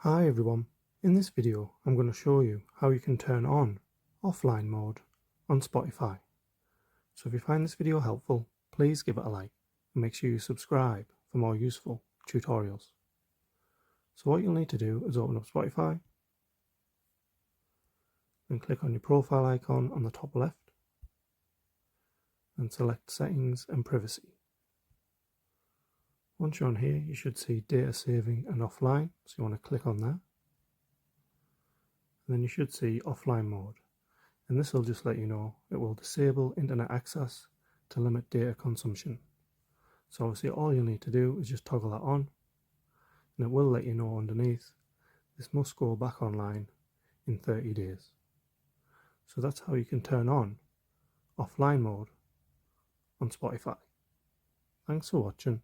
Hi everyone, in this video I'm going to show you how you can turn on offline mode on Spotify. So if you find this video helpful, please give it a like and make sure you subscribe for more useful tutorials. So what you'll need to do is open up Spotify and click on your profile icon on the top left and select settings and privacy. Once you're on here you should see data saving and offline, so you want to click on that. And then you should see offline mode. And this will just let you know it will disable internet access to limit data consumption. So obviously all you'll need to do is just toggle that on, and it will let you know underneath this must go back online in 30 days. So that's how you can turn on offline mode on Spotify. Thanks for watching.